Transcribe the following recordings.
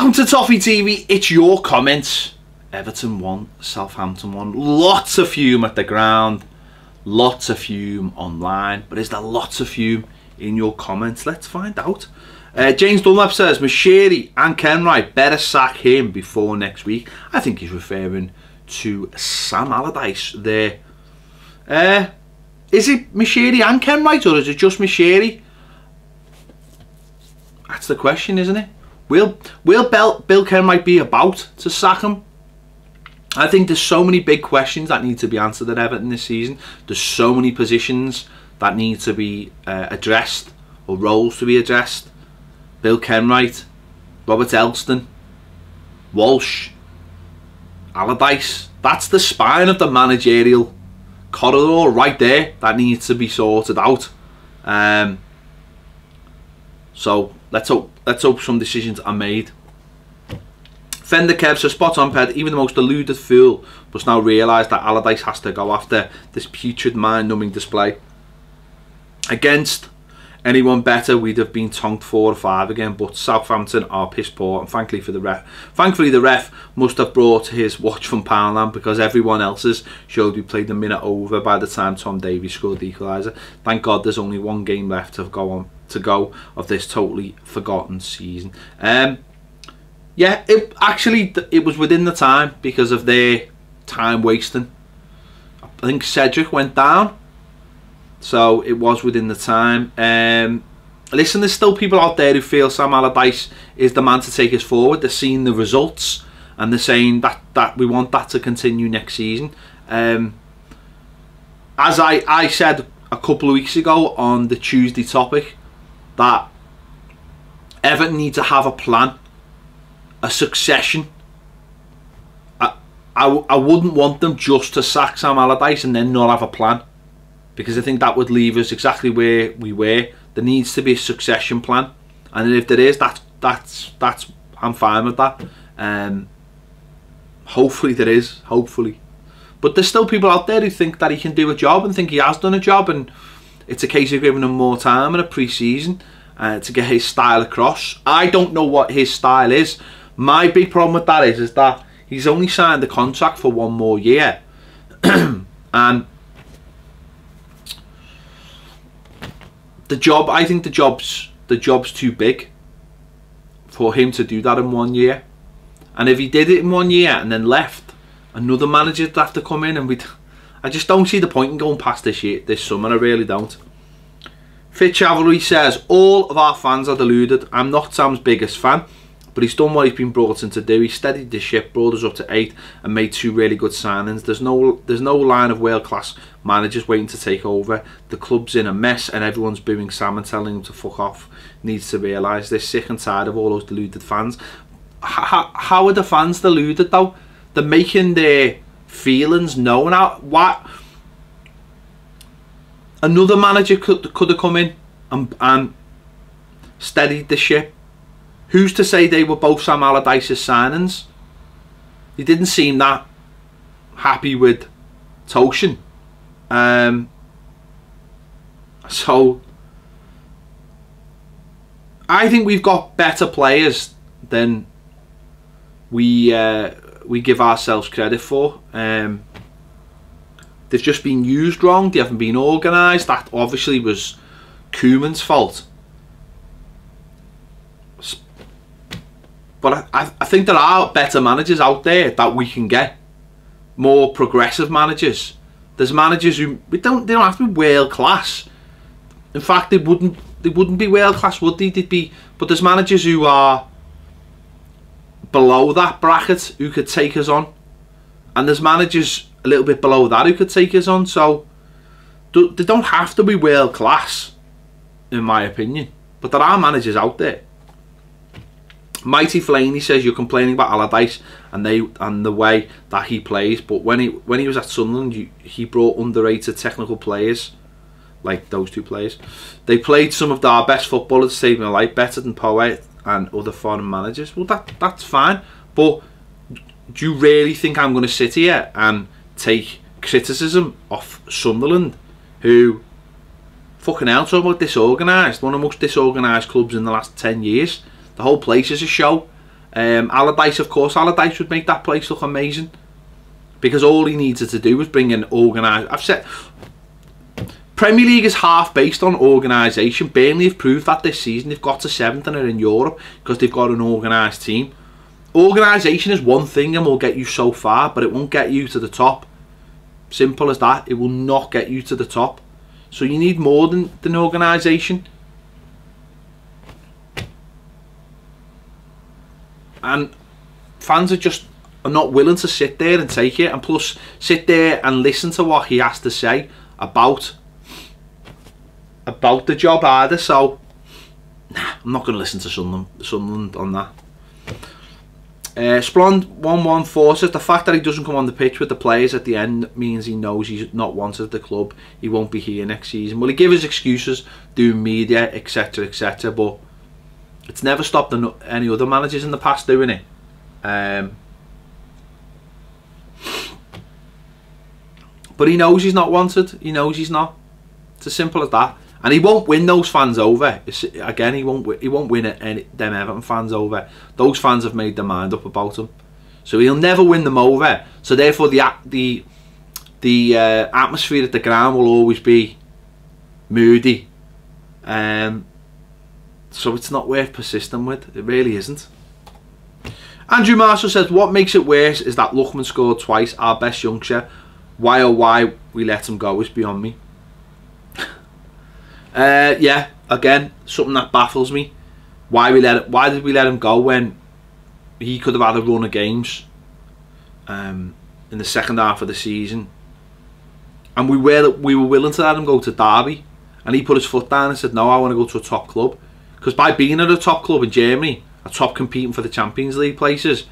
Welcome to Toffee TV. It's your comments. Everton won, Southampton won. Lots of fume at the ground, lots of fume online, but is there lots of fume in your comments? Let's find out. James Dunlap says Mashiri and Kenwright better sack him before next week. I think he's referring to Sam Allardyce there. Is it Mashiri and Kenwright, or is it just Mashiri? That's the question, isn't it? Will Bill Kenwright be about to sack him? I think there's so many big questions that need to be answered at Everton this season. There's so many positions that need to be addressed, or roles to be addressed. Bill Kenwright, Robert Elston, Walsh, Allardyce. That's the spine of the managerial corridor right there that needs to be sorted out. So let's hope some decisions are made. Fender Kev says, spot on, Ped. Even the most deluded fool must now realise that Allardyce has to go after this putrid, mind-numbing display. Against anyone better, we'd have been tonked 4 or 5 again, but Southampton are piss poor, and thankfully the ref must have brought his watch from Poundland, because everyone else's showed we played the minute over by the time Tom Davies scored the equaliser. Thank God there's only one game left to go of this totally forgotten season. Yeah, it was within the time because of their time wasting. I think Cedric went down, so it was within the time. Listen, there's still people out there who feel Sam Allardyce is the man to take us forward. They're seeing the results and they're saying that we want that to continue next season. As I said a couple of weeks ago on the Tuesday topic, that Everton need to have a plan, a succession. I wouldn't want them just to sack Sam Allardyce and then not have a plan, because I think that would leave us exactly where we were. There needs to be a succession plan, and if there is, that's I'm fine with that. Hopefully there is, hopefully. But there's still people out there who think that he can do a job and think he has done a job, and it's a case of giving him more time in a pre-season to get his style across. I don't know what his style is. My big problem with that is that he's only signed the contract for 1 more year. And I think the job's too big for him to do that in 1 year. And if he did it in 1 year and then left, another manager would have to come in, and I just don't see the point in going past this summer. I really don't. Fitch Cavalry says, all of our fans are deluded. I'm not Sam's biggest fan, but he's done what he's been brought in to do. He steadied the ship, brought us up to 8, and made 2 really good signings. There's no line of world-class managers waiting to take over. The club's in a mess, and everyone's booing Sam and telling him to fuck off. Needs to realise they're sick and tired of all those deluded fans. How are the fans deluded though? They're making their feelings known. What? Another manager could have come in and steadied the ship. Who's to say they were both Sam Allardyce's signings? He didn't seem that happy with Toshin. So I think we've got better players than we give ourselves credit for. They've just been used wrong. They haven't been organised. That obviously was Koeman's fault. But I think there are better managers out there that we can get. More progressive managers. There's managers who they don't have to be world class. In fact, they wouldn't be world class, would they? They'd be. But there's managers who are below that bracket who could take us on, and there's managers a little bit below that who could take us on. So they don't have to be world class, in my opinion. But there are managers out there. Mighty Flaney says you're complaining about Allardyce and the way that he plays, but when he was at Sunderland, he brought underrated technical players, like those 2 players. They played some of our best footballers to save my life, better than Poet and other foreign managers. Well, that's fine, but do you really think I'm going to sit here and take criticism off Sunderland, who fucking hell, talk about disorganised, one of the most disorganised clubs in the last 10 years? The whole place is a show. Allardyce, of course, Allardyce would make that place look amazing, because all he needed to do was bring in organised. I've said Premier League is half based on organisation. Burnley have proved that this season. They've got to 7th and are in Europe because they've got an organised team. Organisation is one thing and will get you so far, but it won't get you to the top. Simple as that. It will not get you to the top. So you need more than organisation. And fans are not willing to sit there and take it, and plus sit there and listen to what he has to say about the job either. So nah, I'm not going to listen to Sunderland on that. Splond 114 says the fact that he doesn't come on the pitch with the players at the end means he knows he's not wanted at the club. He won't be here next season. Well, he give his excuses, doing media, etc, etc, but it's never stopped any other managers in the past doing it. But he knows he's not wanted. He knows he's not. It's as simple as that. And he won't win those fans over. Again, he won't win them Everton fans over. Those fans have made their mind up about him, so he'll never win them over. So therefore, the atmosphere at the ground will always be moody. So it's not worth persisting with. It really isn't. Andrew Marshall says, what makes it worse is that Lookman scored twice, our best youngster. Why oh why we let him go is beyond me. Yeah, again, something that baffles me. Why did we let him go when he could have had a run of games in the second half of the season? And we were willing to let him go to Derby, and he put his foot down and said, no, I want to go to a top club. Because by being at a top club in Germany, a top competing for the Champions League places,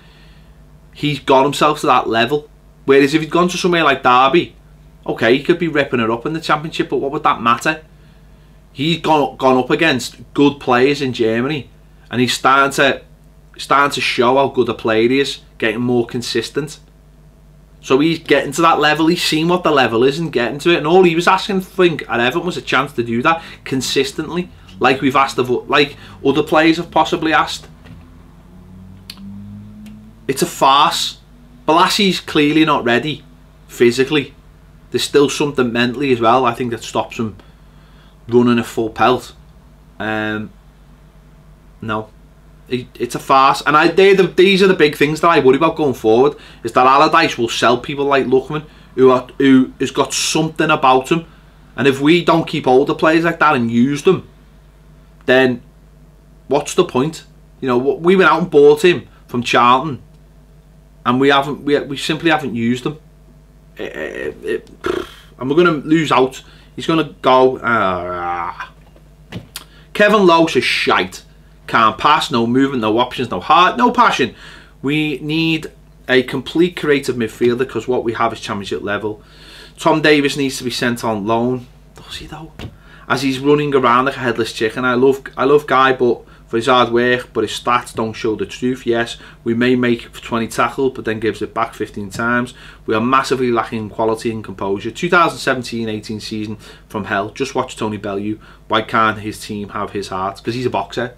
he's got himself to that level. Whereas if he'd gone to somewhere like Derby, okay, he could be ripping it up in the Championship, but what would that matter? He's gone up against good players in Germany, and he's starting to show how good a player he is, getting more consistent. So he's getting to that level. He's seen what the level is and getting to it, and all he was asking, I think, at Everton was a chance to do that consistently, like we've asked of, like other players have possibly asked. It's a farce. Bolasy's clearly not ready physically. There's still something mentally as well, I think, that stops him running a full pelt. No, it's a farce. And these are the big things that I worry about going forward, is that Allardyce will sell people like Lookman, who has got something about him, and if we don't keep hold of players like that and use them, then what's the point? You know, we went out and bought him from Charlton, and we simply haven't used them, and we're going to lose out. He's going to go. Kevin Lowe says shite. Can't pass, no movement, no options, no heart, no passion. We need a complete creative midfielder because what we have is Championship level. Tom Davis needs to be sent on loan. Does he though? As he's running around like a headless chicken. I love Guy, but for his hard work, but his stats don't show the truth. Yes, we may make 20 tackles, but then gives it back 15 times. We are massively lacking quality and composure. 2017-18 season from hell. Just watch Tony Bellew. Why can't his team have his heart? Because he's a boxer.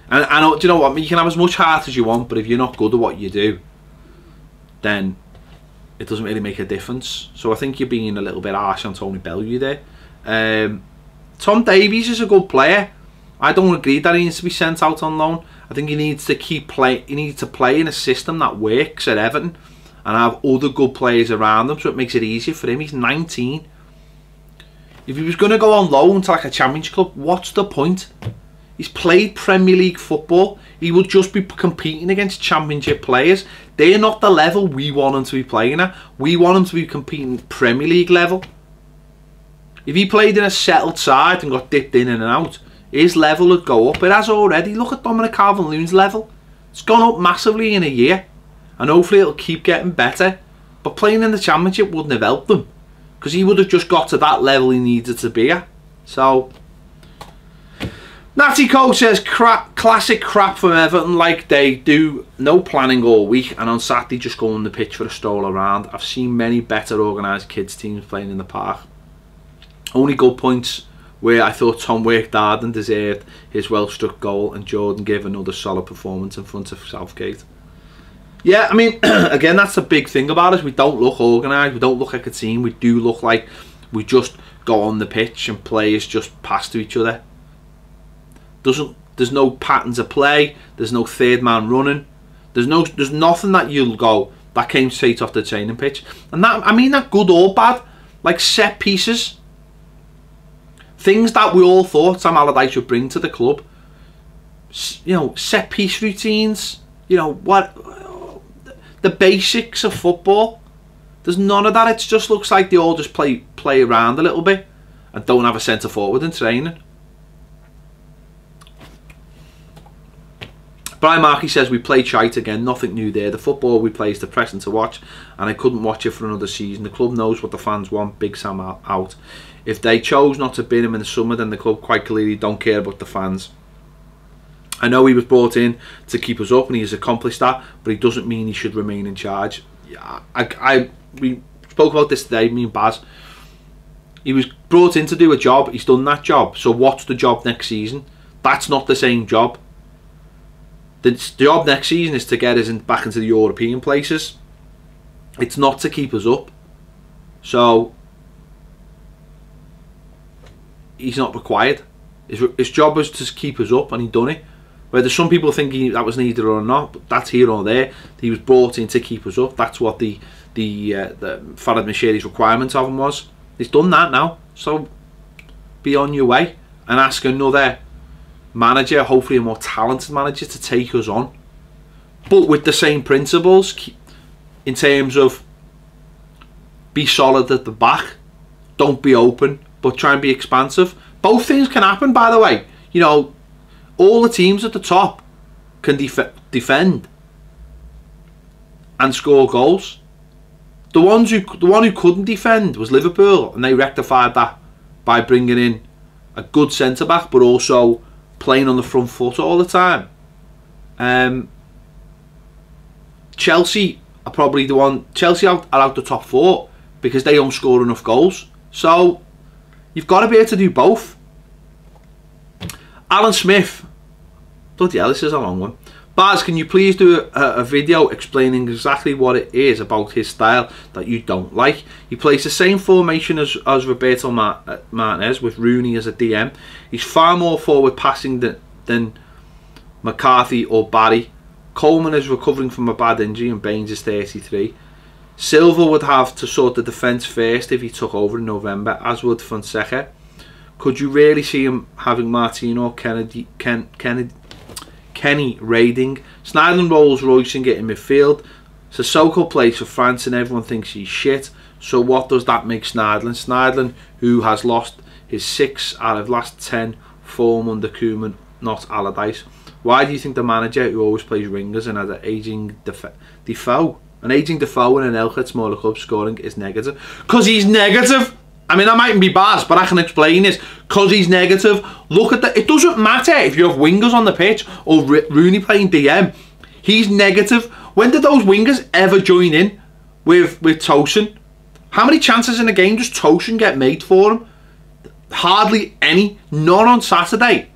And do you know what? You can have as much heart as you want, but if you're not good at what you do, then it doesn't really make a difference. So I think you're being a little bit harsh on Tony Bellew there. Tom Davies is a good player. I don't agree that he needs to be sent out on loan. I think he needs to keep play. He needs to play in a system that works at Everton and have other good players around him, so it makes it easier for him. He's 19. If he was going to go on loan to like a Championship club, what's the point? He's played Premier League football. He will just be competing against Championship players. They're not the level we want him to be playing at. We want him to be competing Premier League level. If he played in a settled side and got dipped in and out, his level would go up. It has already. Look at Dominic Calvert-Lewin's level. It's gone up massively in a year. And hopefully it'll keep getting better. But playing in the Championship wouldn't have helped them, because he would have just got to that level he needed to be at. So, Natty Cole says, classic crap from Everton, like they do no planning all week and on Saturday just go on the pitch for a stroll around. I've seen many better organised kids teams playing in the park. Only good points where I thought Tom worked hard and deserved his well-struck goal, and Jordan gave another solid performance in front of Southgate. Yeah, I mean, again, that's the big thing about us. We don't look organised. We don't look like a team. We do look like we just go on the pitch and players just pass to each other. There's no patterns of play. There's no third man running. There's nothing that you'll go that came straight off the training pitch. And that, I mean that good or bad, like set pieces, things that we all thought Sam Allardyce would bring to the club. You know, set piece routines. You know what? The basics of football. There's none of that. It just looks like they all just play around a little bit and don't have a centre forward in training. Brian Markey says we played shite again, nothing new there. The football we play is depressing to watch and I couldn't watch it for another season. The club knows what the fans want, Big Sam out. If they chose not to bin him in the summer, then the club quite clearly don't care about the fans. I know he was brought in to keep us up and he has accomplished that, but he doesn't mean he should remain in charge. We spoke about this today, me and Baz. He was brought in to do a job, he's done that job. So what's the job next season? That's not the same job. The job next season is to get us back into the European places. It's not to keep us up. So he's not required. His job was to keep us up and he done it. Whether some people think that was needed or not, but that's here or there. He was brought in to keep us up. That's what the Farhad Moshiri's requirement of him was. He's done that now. So be on your way and ask another manager, hopefully a more talented manager, to take us on. But with the same principles in terms of be solid at the back, don't be open, but try and be expansive. Both things can happen, by the way. You know, all the teams at the top can defend and score goals. The one who couldn't defend was Liverpool, and they rectified that by bringing in a good centre back, but also playing on the front foot all the time. Chelsea are probably the one. Chelsea are out the top 4 because they don't score enough goals. So you've got to be able to do both. Alan Smith. Bloody hell, this is a long one. Baz, can you please do a video explaining exactly what it is about his style that you don't like? He plays the same formation as Roberto Martinez, with Rooney as a DM. He's far more forward passing than McCarthy or Barry. Coleman is recovering from a bad injury and Baines is 33. Silva would have to sort the defence first if he took over in November, as would Fonseca. Could you really see him having Martino, Kenny raiding? Sneijderlin rolls Royce and get in midfield. Sissoko plays for France and everyone thinks he's shit. So what does that make Sneijderlin? Sneijderlin, who has lost his 6 out of last 10 form under Koeman, not Allardyce. Why do you think the manager who always plays ringers and has an ageing Defoe in an Elkert smaller club scoring is negative? Because he's negative. I mean, I mightn't be Baz, but I can explain this. Because he's negative. Look at that. It doesn't matter if you have wingers on the pitch or Rooney playing DM. He's negative. When did those wingers ever join in with Tosin? How many chances in a game does Tosin get made for him? Hardly any. None on Saturday.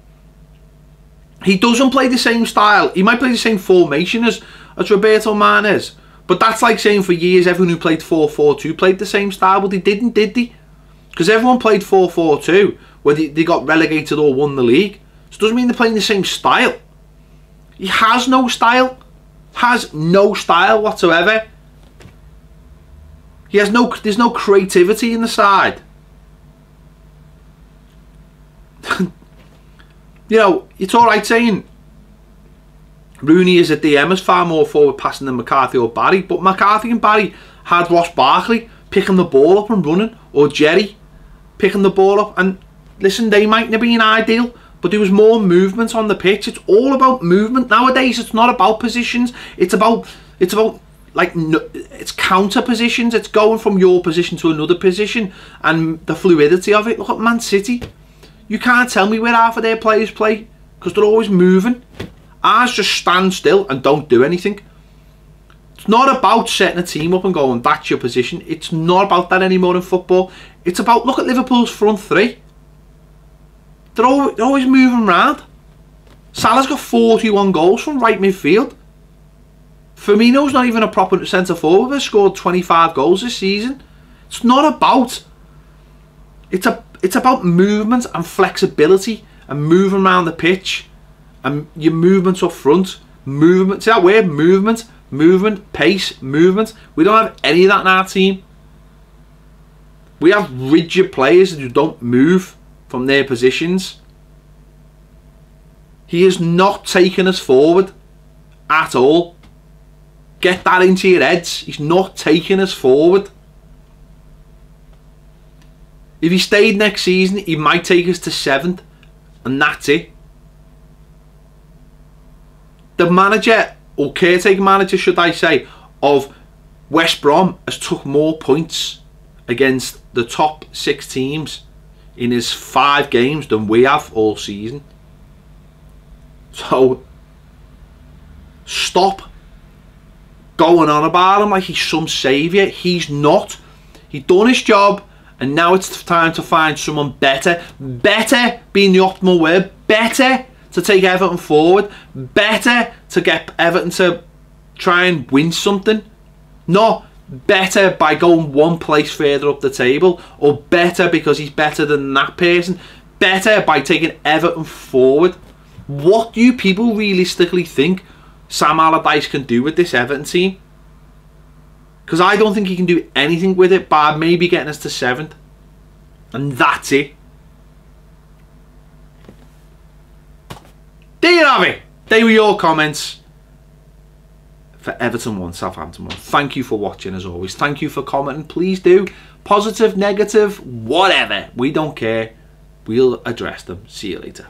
He doesn't play the same style. He might play the same formation as Roberto Martinez. But that's like saying for years everyone who played 4-4-2 played the same style. But they didn't, did they? Because everyone played 4-4-2 where they got relegated or won the league. So it doesn't mean they're playing the same style. He has no style. Has no style whatsoever. There's no creativity in the side. You know, it's alright saying Rooney is a DM, is far more forward passing than McCarthy or Barry, but McCarthy and Barry had Ross Barkley picking the ball up and running, or Jerry picking the ball up, and listen, they mightn't have been ideal, but there was more movement on the pitch. It's all about movement nowadays. It's not about positions. It's about like, it's counter positions. It's going from your position to another position and the fluidity of it. Look at Man City. You can't tell me where half of their players play because they're always moving. Ours just stand still and don't do anything. It's not about setting a team up and going, that's your position. It's not about that anymore in football. It's about, look at Liverpool's front three. They're always moving around. Salah's got 41 goals from right midfield. Firmino's not even a proper centre forward. He's scored 25 goals this season. It's not about... It's about movement and flexibility and moving around the pitch and your movements up front. Movement. See that word? Movement. Movement. Pace. Movement. We don't have any of that in our team. We have rigid players who don't move from their positions. He is not taking us forward at all. Get that into your heads. He's not taking us forward. If he stayed next season, he might take us to 7th, and that's it. The manager, or caretaker manager should I say, of West Brom has took more points against the top 6 teams in his 5 games than we have all season. So stop going on about him like he's some saviour. He's not. He's done his job, and now it's time to find someone better. Better being the optimal word. Better to take Everton forward. Better to get Everton to try and win something. Not better by going one place further up the table, or better because he's better than that person. Better by taking Everton forward. What do you people realistically think Sam Allardyce can do with this Everton team? Because I don't think he can do anything with it by maybe getting us to 7th. And that's it. There you have it. They were your comments for Everton 1, Southampton 1. Thank you for watching as always. Thank you for commenting. Please do. Positive, negative, whatever. We don't care. We'll address them. See you later.